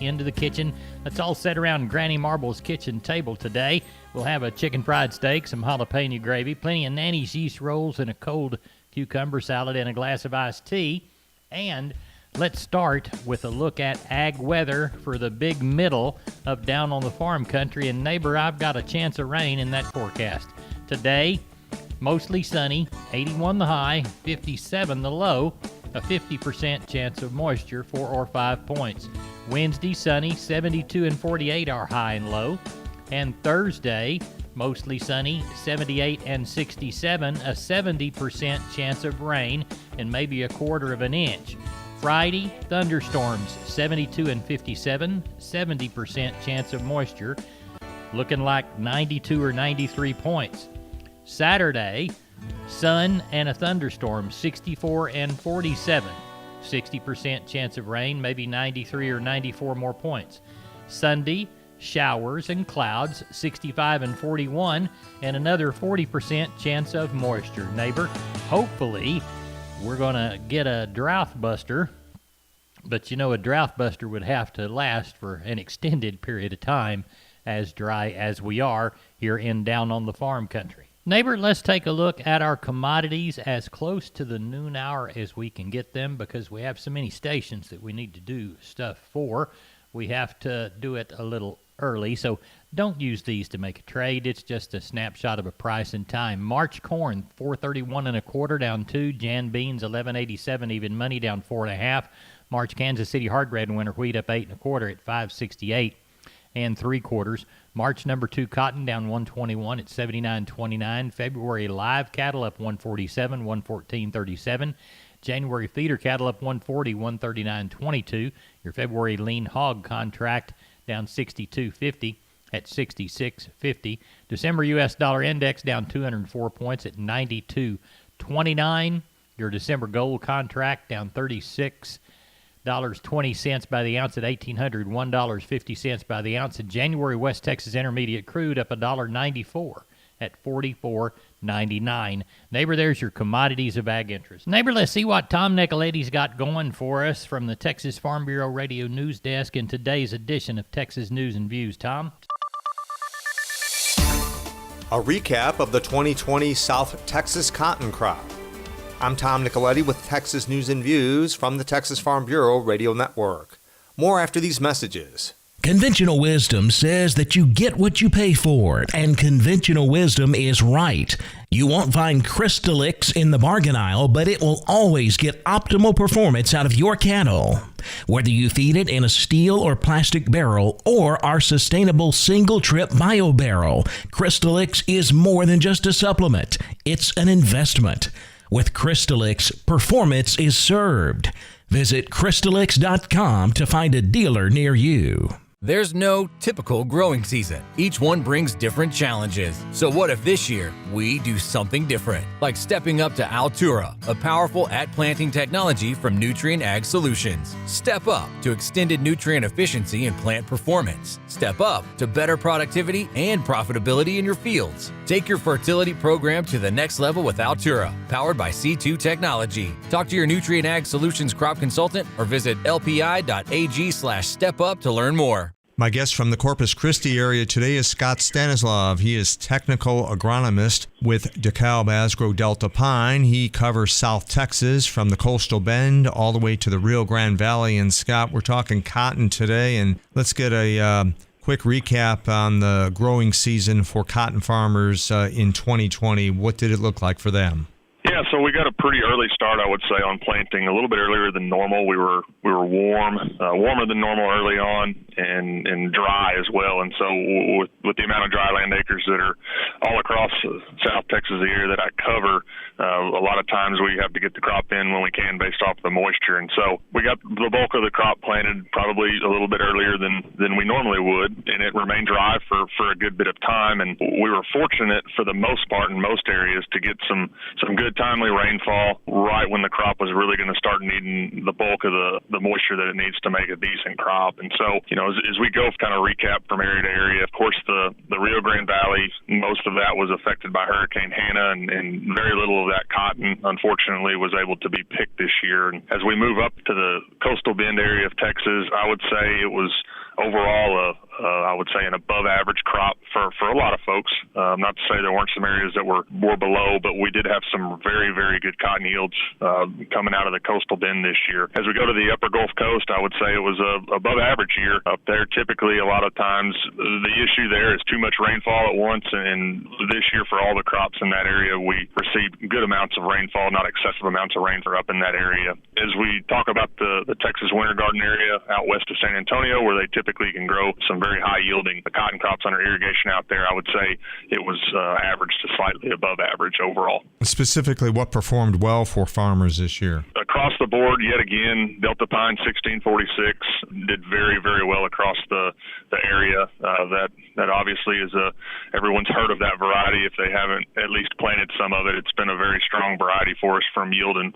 into the kitchen. Let's all sit around Granny Marble's kitchen table today. We'll have a chicken fried steak, some jalapeno gravy, plenty of Nanny's yeast rolls, and a cold cucumber salad and a glass of iced tea. And let's start with a look at ag weather for the big middle of down on the farm country. And neighbor, I've got a chance of rain in that forecast. Today, mostly sunny, 81 the high, 57 the low, a 50% chance of moisture, 4 or 5 points. Wednesday, sunny, 72 and 48 are high and low. And Thursday, mostly sunny, 78 and 67, a 70% chance of rain and maybe a quarter of an inch. Friday, thunderstorms, 72 and 57, 70% chance of moisture, looking like 92 or 93 points. Saturday, sun and a thunderstorm, 64 and 47, 60% chance of rain, maybe 93 or 94 more points. Sunday, showers and clouds, 65 and 41, and another 40% chance of moisture. Neighbor, hopefully we're going to get a drought buster, but you know a drought buster would have to last for an extended period of time, as dry as we are here in down on the farm country. Neighbor, let's take a look at our commodities as close to the noon hour as we can get them, because we have so many stations that we need to do stuff for. We have to do it a little early, so don't use these to make a trade. It's just a snapshot of a price and time. March corn, $4.31 and a quarter, down 2. Jan beans, $11.87, even money, down 4.5. March Kansas City hard red and winter wheat up 8 and a quarter at $5.68 and 3/4. March number 2 cotton down 121 at 79.29. February live cattle up 147, 114.37. January feeder cattle up 140, 139.22. Your February lean hog contract down 62.50 at 66.50. December U.S. dollar index down 204 points at 92.29. Your December gold contract down $36.20 by the ounce at $1,800, $1.50 by the ounce. And January West Texas Intermediate crude up $1.94 at $44.99. Neighbor, there's your commodities of ag interest. Neighbor, let's see what Tom Nicoletti's got going for us from the Texas Farm Bureau Radio News Desk in today's edition of Texas News and Views. Tom? A recap of the 2020 South Texas cotton crop. I'm Tom Nicoletti with Texas News and Views from the Texas Farm Bureau Radio Network. More after these messages. Conventional wisdom says that you get what you pay for, and conventional wisdom is right. You won't find Crystalix in the bargain aisle, but it will always get optimal performance out of your cattle. Whether you feed it in a steel or plastic barrel or our sustainable single-trip bio barrel, Crystalix is more than just a supplement. It's an investment. With Crystalix, performance is served. Visit Crystalix.com to find a dealer near you. There's no typical growing season. Each one brings different challenges. So what if this year we do something different? Like stepping up to Altura, a powerful at-planting technology from Nutrient Ag Solutions. Step up to extended nutrient efficiency and plant performance. Step up to better productivity and profitability in your fields. Take your fertility program to the next level with Altura, powered by C2 technology. Talk to your Nutrient Ag Solutions crop consultant or visit lpi.ag/stepup to learn more. My guest from the Corpus Christi area today is Scott Stanislav. He is technical agronomist with DeKalb Asgrow Delta Pine. He covers South Texas from the Coastal Bend all the way to the Rio Grande Valley. And Scott, we're talking cotton today, and let's get a quick recap on the growing season for cotton farmers in 2020. What did it look like for them? Yeah, so we got a pretty early start, I would say, on planting. A little bit earlier than normal. We were warm, warmer than normal early on, and dry as well. And so with the amount of dry land acres that are all across South Texas the area that I cover, a lot of times we have to get the crop in when we can based off the moisture. And so we got the bulk of the crop planted probably a little bit earlier than we normally would, and it remained dry for a good bit of time. And we were fortunate for the most part in most areas to get some good timely rainfall right when the crop was really going to start needing the bulk of the moisture that it needs to make a decent crop. And so, as we go kind of recap from area to area, of course, the Rio Grande Valley, most of that was affected by Hurricane Hannah, and very little of that cotton, unfortunately, was able to be picked this year. And as we move up to the Coastal Bend area of Texas, I would say it was overall, I would say an above-average crop for a lot of folks. Not to say there weren't some areas that were below, but we did have some very, very good cotton yields coming out of the coastal bend this year. As we go to the upper Gulf Coast, I would say it was a above-average year up there. Typically, a lot of times, the issue there is too much rainfall at once, and this year for all the crops in that area, we received good amounts of rainfall, not excessive amounts of rain for up in that area. As we talk about the Texas winter garden area out west of San Antonio, where they typically can grow some very high-yielding cotton crops under irrigation out there, I would say it was average to slightly above average overall. Specifically, what performed well for farmers this year? Across the board, yet again, Delta Pine 1646 did very, very well across the area. That obviously is everyone's heard of that variety. If they haven't at least planted some of it, it's been a very strong variety for us from a yield and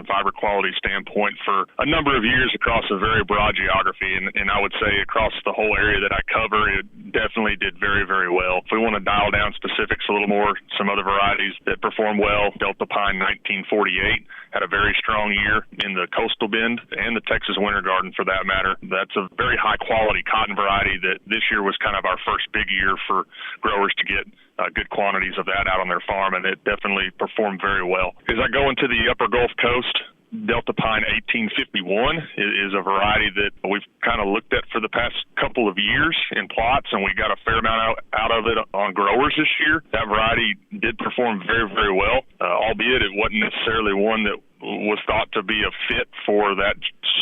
fiber quality standpoint for a number of years across a very broad geography. And I would say across the whole area that I cover, it definitely did very, very well. If we want to dial down specifics a little more, some other varieties that performed well, Delta Pine 1948 had a very strong year in the coastal bend and the Texas winter garden for that matter. That's a very high quality cotton variety that this year was kind of our first big year for growers to get good quantities of that out on their farm, and it definitely performed very well. As I go into the upper Gulf Coast, Delta Pine 1851 is a variety that we've kind of looked at for the past couple of years in plots, and we got a fair amount out of it on growers this year. That variety did perform very, very well, albeit it wasn't necessarily one that was thought to be a fit for that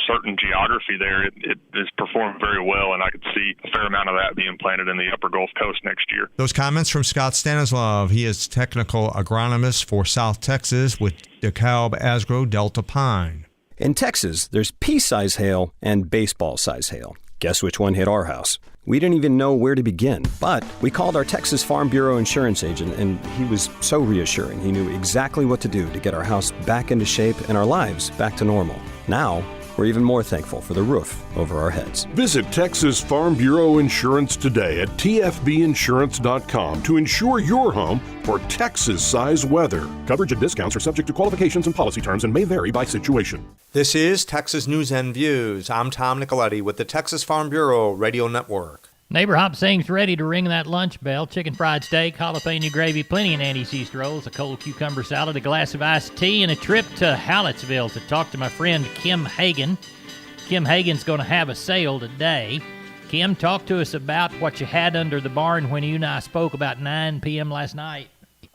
certain geography there. It has performed very well, and I could see a fair amount of that being planted in the upper Gulf Coast next year. Those comments from Scott Stanislav. He is technical agronomist for South Texas with DeKalb Asgrow Delta Pine. In Texas, there's pea-size hail and baseball-size hail. Guess which one hit our house? We didn't even know where to begin, but we called our Texas Farm Bureau insurance agent, and he was so reassuring. He knew exactly what to do to get our house back into shape and our lives back to normal. Now, we're even more thankful for the roof over our heads. Visit Texas Farm Bureau Insurance today at tfbinsurance.com to insure your home for Texas-size weather. Coverage and discounts are subject to qualifications and policy terms and may vary by situation. This is Texas News and Views. I'm Tom Nicoletti with the Texas Farm Bureau Radio Network. Neighbor Hop Sing's ready to ring that lunch bell. Chicken fried steak, jalapeno gravy, plenty of Nanny's East rolls, a cold cucumber salad, a glass of iced tea, and a trip to Hallettsville to talk to my friend Kim Hagan. Kim Hagan's going to have a sale today. Kim, talk to us about what you had under the barn when you and I spoke about 9 p.m. last night.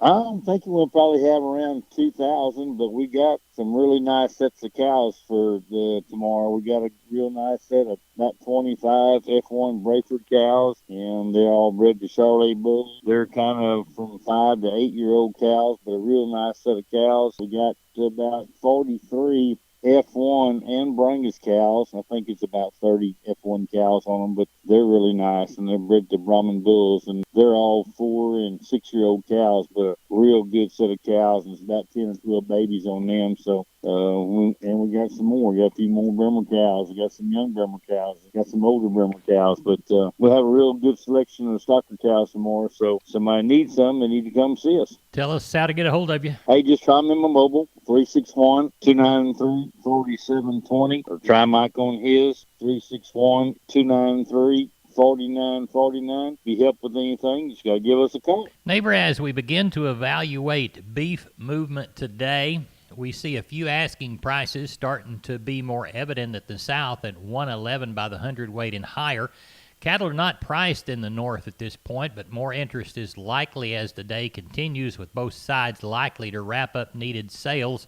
I'm thinking we'll probably have around 2,000, but we got some really nice sets of cows for tomorrow. We got a real nice set of about 25 F1 Brayford cows, and they're all bred to Charolais bulls. They're kind of from 5 to 8 year old cows, but a real nice set of cows. We got about 43 F1 and Brangus cows. I think it's about 30 F1 cows on them, but they're really nice, and they're bred to Brahman bulls, and they're all 4 and 6 year old cows, but a real good set of cows, and it's about 10 or 12 babies on them. So, and we got some more. We got a few more Bremer cows. We got some young Bremer cows. We got some older Bremer cows, but we'll have a real good selection of stocker cows tomorrow. So, if somebody needs some, they need to come see us. Tell us how to get a hold of you. Hey, just try me on my mobile, 361-293-4720, or try Mike on his, 361-293-4949. If you help with anything, you just got to give us a call. Neighbor, as we begin to evaluate beef movement today, we see a few asking prices starting to be more evident at the south at 111 by the hundredweight and higher. Cattle are not priced in the north at this point, but more interest is likely as the day continues, with both sides likely to wrap up needed sales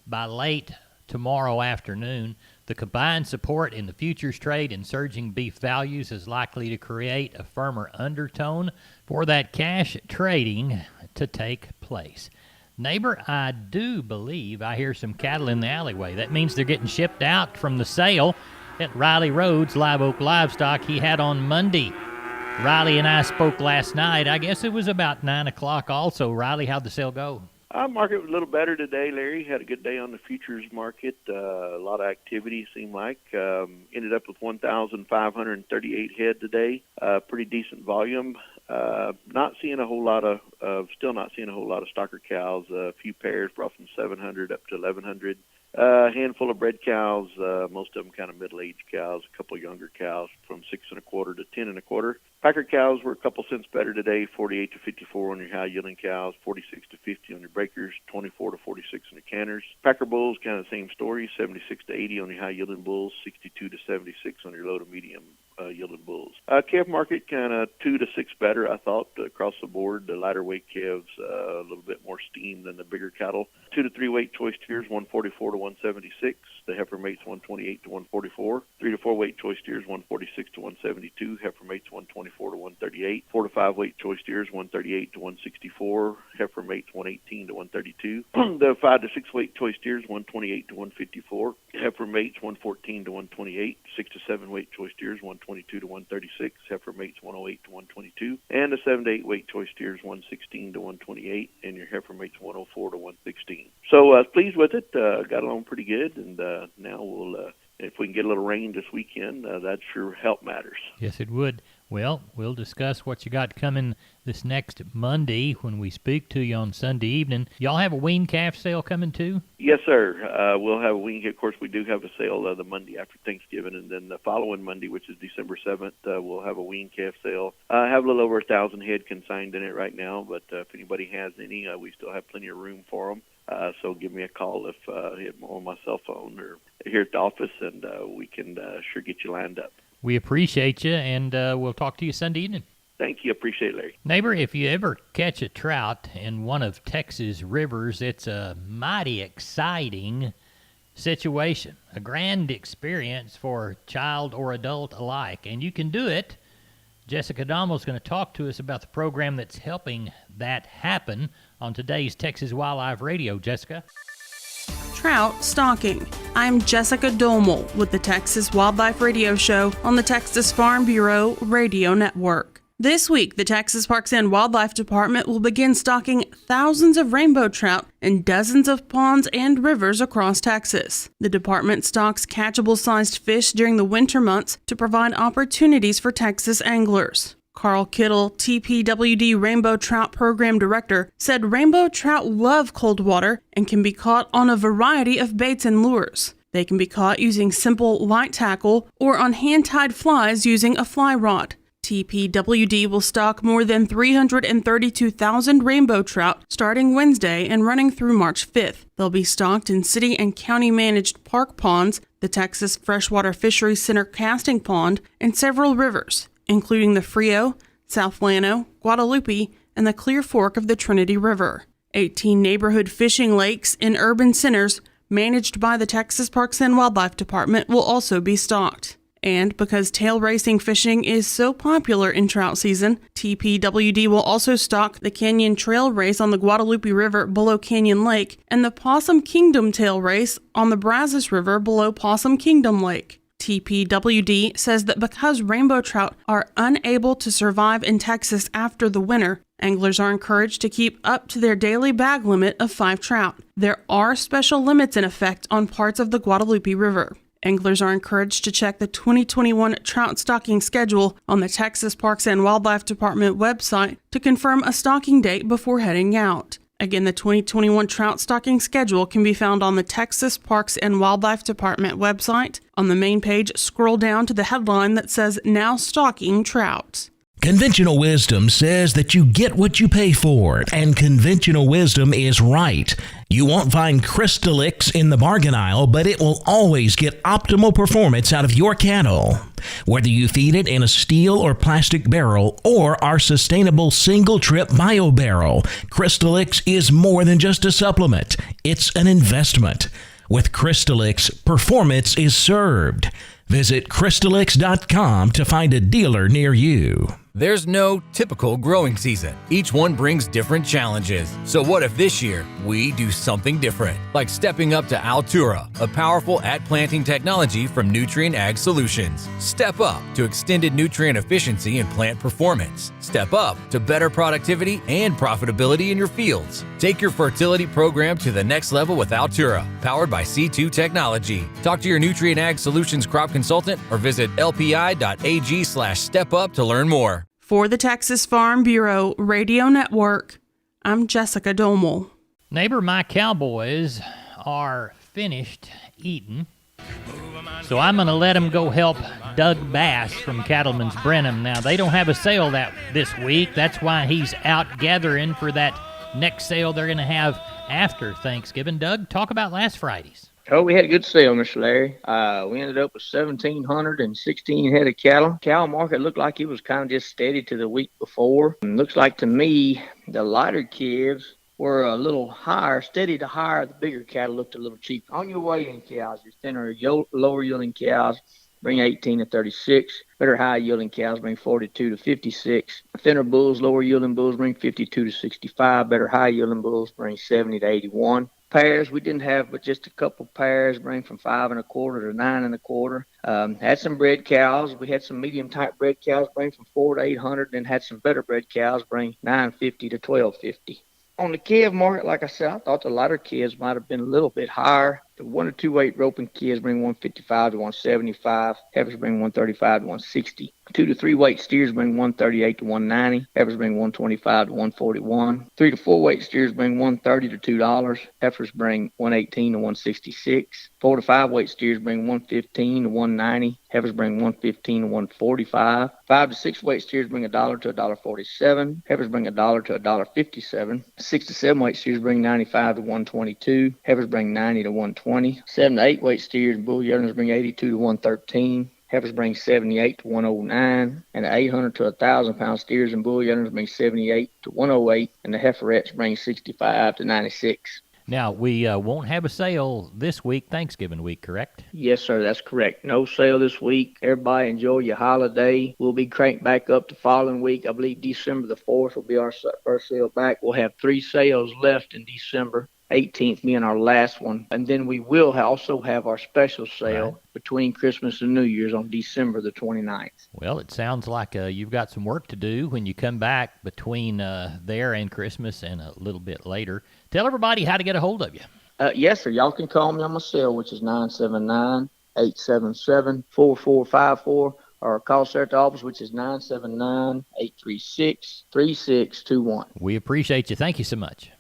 by late tomorrow afternoon. The combined support in the futures trade and surging beef values is likely to create a firmer undertone for that cash trading to take place. Neighbor, I do believe I hear some cattle in the alleyway. That means they're getting shipped out from the sale at Riley Rhodes Live Oak Livestock he had on Monday. Riley and I spoke last night. I guess it was about 9 o'clock also. Riley, how'd the sale go? Market was a little better today, Larry. Had a good day on the futures market. A lot of activity, seemed like. Ended up with 1,538 head today. Pretty decent volume. Still not seeing a whole lot of stocker cows. A few pairs brought from 700 up to 1,100. A handful of bred cows, most of them kind of middle-aged cows, a couple younger cows from 6 1/4 to 10 1/4. Packer cows were a couple cents better today, 48 to 54 on your high-yielding cows, 46 to 50 on your breakers, 24 to 46 on your canners. Packer bulls, kind of the same story, 76 to 80 on your high-yielding bulls, 62 to 76 on your low to medium yielding bulls. Calf market kind of 2 to 6 better, I thought, across the board. The lighter weight calves, a little bit more steam than the bigger cattle. 2 to 3 weight choice steers, 144 to 176. The heifer mates 128 to 144. 3 to 4 weight choice steers, 146 to 172. Heifer mates 124 to 138. 4 to 5 weight choice steers, 138 to 164. Heifer mates 118 to 132. The 5 to 6 weight choice steers, 128 to 154. Heifer mates 114 to 128. 6 to 7 weight choice steers, 122 to 136. Heifer mates 108 to 122. And the 7 to 8 weight choice steers, 116 to 128. And your heifer mates 104 to 116. So pleased with it. Got along pretty good, and now we'll, if we can get a little rain this weekend, that sure help matters. Yes, it would. Well, we'll discuss what you got coming this next Monday when we speak to you on Sunday evening. Y'all have a wean calf sale coming too? Yes, sir. We'll have a wean. Of course, we do have a sale the Monday after Thanksgiving, and then the following Monday, which is December 7th, we'll have a wean calf sale. I have a little over 1,000 head consigned in it right now, but if anybody has any, we still have plenty of room for them. So give me a call if on my cell phone or here at the office, and we can sure get you lined up. We appreciate you, and we'll talk to you Sunday evening. Thank you. Appreciate it, Larry. Neighbor, if you ever catch a trout in one of Texas' rivers, it's a mighty exciting situation, a grand experience for child or adult alike, and you can do it. Jessica Domel's going to talk to us about the program that's helping that happen on today's Texas Wildlife Radio. Jessica? Trout stalking. I'm Jessica Domel with the Texas Wildlife Radio Show on the Texas Farm Bureau Radio Network. This week, the Texas Parks and Wildlife Department will begin stocking thousands of rainbow trout in dozens of ponds and rivers across Texas. The department stocks catchable-sized fish during the winter months to provide opportunities for Texas anglers. Carl Kittle, TPWD Rainbow Trout Program Director, said rainbow trout love cold water and can be caught on a variety of baits and lures. They can be caught using simple light tackle or on hand-tied flies using a fly rod. TPWD will stock more than 332,000 rainbow trout starting Wednesday and running through March 5th. They'll be stocked in city and county-managed park ponds, the Texas Freshwater Fisheries Center casting pond, and several rivers, including the Frio, South Llano, Guadalupe, and the Clear Fork of the Trinity River. 18 neighborhood fishing lakes in urban centers managed by the Texas Parks and Wildlife Department will also be stocked. And because tail racing fishing is so popular in trout season, TPWD will also stock the Canyon Trail Race on the Guadalupe River below Canyon Lake and the Possum Kingdom Tail Race on the Brazos River below Possum Kingdom Lake. TPWD says that because rainbow trout are unable to survive in Texas after the winter, anglers are encouraged to keep up to their daily bag limit of 5 trout. There are special limits in effect on parts of the Guadalupe River. Anglers are encouraged to check the 2021 trout stocking schedule on the Texas Parks and Wildlife Department website to confirm a stocking date before heading out. Again, the 2021 trout stocking schedule can be found on the Texas Parks and Wildlife Department website. On the main page, scroll down to the headline that says Now Stocking Trout. Conventional wisdom says that you get what you pay for, and conventional wisdom is right. You won't find Crystalix in the bargain aisle, but it will always get optimal performance out of your cattle. Whether you feed it in a steel or plastic barrel or our sustainable single-trip bio barrel, Crystalix is more than just a supplement. It's an investment. With Crystalix, performance is served. Visit Crystalix.com to find a dealer near you. There's no typical growing season. Each one brings different challenges. So what if this year we do something different? Like stepping up to Altura, a powerful at-planting technology from Nutrient Ag Solutions. Step up to extended nutrient efficiency and plant performance. Step up to better productivity and profitability in your fields. Take your fertility program to the next level with Altura, powered by C2 technology. Talk to your Nutrient Ag Solutions crop consultant or visit lpi.ag/stepup to learn more. For the Texas Farm Bureau Radio Network, I'm Jessica Domel. Neighbor, my cowboys are finished eating. So I'm going to let them go help Doug Bass from Cattleman's Brenham. Now, they don't have a sale this week. That's why he's out gathering for that next sale they're going to have after Thanksgiving. Doug, talk about last Friday's. Oh, we had a good sale, Mr. Larry. We ended up with 1,716 head of cattle. Cow market looked like it was kind of just steady to the week before. And looks like to me the lighter calves were a little higher, steady to higher. The bigger cattle looked a little cheaper. On your weighing cows, your thinner, lower yielding cows bring 18 to 36. Better high yielding cows bring 42 to 56. Thinner bulls, lower yielding bulls bring 52 to 65. Better high yielding bulls bring 70 to 81. Pairs, we didn't have but just a couple pairs, bring from 5 1/4 to 9 1/4. Had some bred cows. We had some medium type bred cows bring from 4 to 800, and had some better bred cows bring 950 to 1250. On the calf market, like I said, I thought the lighter calves might have been a little bit higher. The 1 to 2 weight roping calves bring 155 to 175. Heifers bring 135 to 160. 2 to 3 weight steers bring 138 to 190. Heifers bring 125 to 141. 3 to 4 weight steers bring 130 to $2. Heifers bring 118 to 166. 4 to 5 weight steers bring 115 to 190. Heifers bring 115 to 145. 5 to 6 weight steers bring $1 to $1.47. Heifers bring $1 to $1.57. 6 to 7 weight steers bring 95 to 122. Heifers bring 90 to 120. 7 to 8 weight steers and bull yearlings bring 82 to 113. Heifers bring 78 to 109. And the 800 to 1,000 pound steers and bull yearlings bring 78 to 108. And the heiferettes bring 65 to 96. Now, we won't have a sale this week, Thanksgiving week, correct? Yes, sir, that's correct. No sale this week. Everybody enjoy your holiday. We'll be cranked back up the following week. I believe December the 4th will be our first sale back. We'll have 3 sales left in December. 18th being our last one. And then we will also have our special sale between Christmas and New Year's on December the 29th. Well, it sounds like you've got some work to do when you come back between there and Christmas and a little bit later. Tell everybody how to get a hold of you. Yes, sir. Y'all can call me on my cell, which is 979-877-4454, or call us at the office, which is 979-836-3621. We appreciate you. Thank you so much.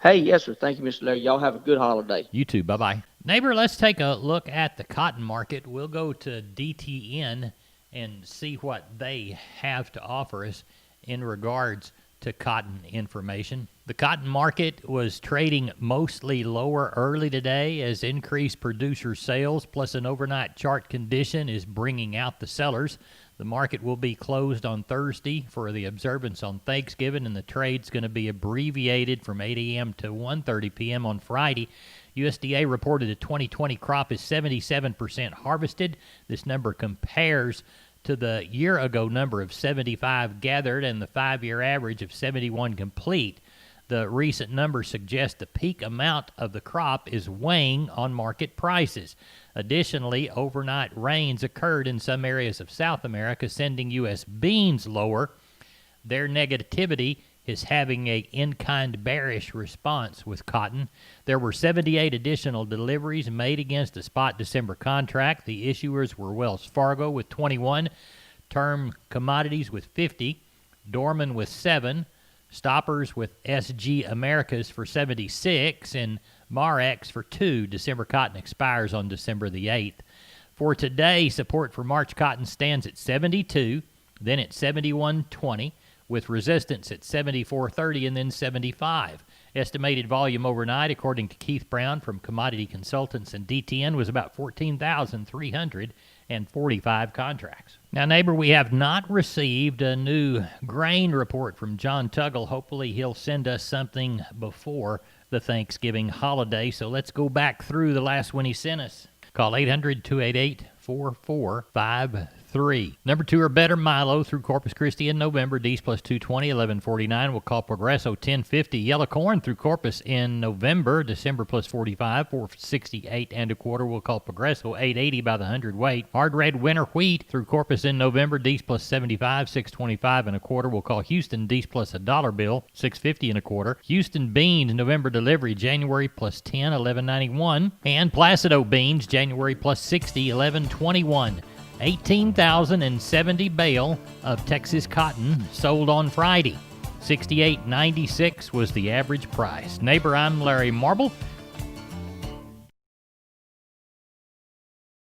Hey, yes, sir. Thank you, Mr. Larry. Y'all have a good holiday. You too. Bye-bye. Neighbor, let's take a look at the cotton market. We'll go to DTN and see what they have to offer us in regards to cotton information. The cotton market was trading mostly lower early today as increased producer sales plus an overnight chart condition is bringing out the sellers. The market will be closed on Thursday for the observance on Thanksgiving, and the trade's going to be abbreviated from 8 a.m. to 1:30 p.m. on Friday. USDA reported the 2020 crop is 77% harvested. This number compares to the year-ago number of 75 gathered and the 5-year average of 71 complete. The recent numbers suggest the peak amount of the crop is weighing on market prices. Additionally, overnight rains occurred in some areas of South America, sending U.S. beans lower. Their negativity is having a in-kind bearish response with cotton. There were 78 additional deliveries made against a spot December contract. The issuers were Wells Fargo with 21, Term Commodities with 50, Dorman with 7, Stoppers with SG Americas for 76, and Marex for 2. December cotton expires on December the 8th. For today, support for March cotton stands at 72, then at 71.20, with resistance at 74.30 and then 75. Estimated volume overnight, according to Keith Brown from Commodity Consultants and DTN, was about 14,345 contracts. Now, neighbor, we have not received a new grain report from John Tuggle. Hopefully he'll send us something before the Thanksgiving holiday. So let's go back through the last one he sent us. Call 800-288-4453. Number 2 or better, Milo through Corpus Christi in November. D's plus 220, 1149. We'll call Progresso 1050. Yellow corn through Corpus in November. December plus 45, 468 and a quarter. We'll call Progresso 880 by the 100 weight. Hard red winter wheat through Corpus in November. D's plus 75, 625 and a quarter. We'll call Houston D's plus $1 bill, 650 and a quarter. Houston beans November delivery, January plus 10, 1191. And Placido beans, January plus 60, 1121. 18,070 bale of Texas cotton sold on Friday. $68.96 was the average price. Neighbor, I'm Larry Marble.